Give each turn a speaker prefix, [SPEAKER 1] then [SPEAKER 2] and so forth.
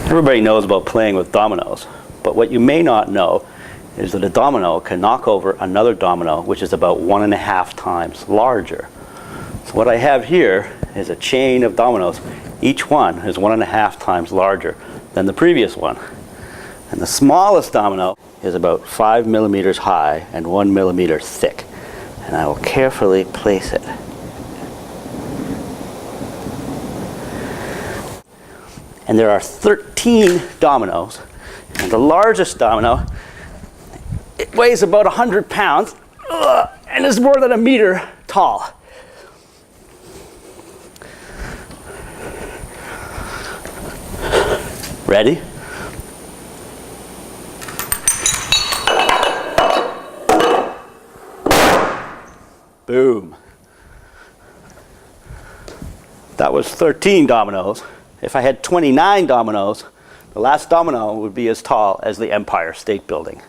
[SPEAKER 1] Everybody knows about playing with dominoes, but what you may not know is that a domino can knock over another domino which is about 1.5 times larger. So what I have here is a chain of dominoes. Each one is 1.5 times larger than the previous one. And the smallest domino is about 5 millimeters high and 1 millimeter thick. And I will carefully place it. And there are 13 dominoes, and the largest domino, it weighs about 100 pounds and is more than 1 meter tall. Ready? Boom. That was 13 dominoes. If I had 29 dominoes, the last domino would be as tall as the Empire State Building.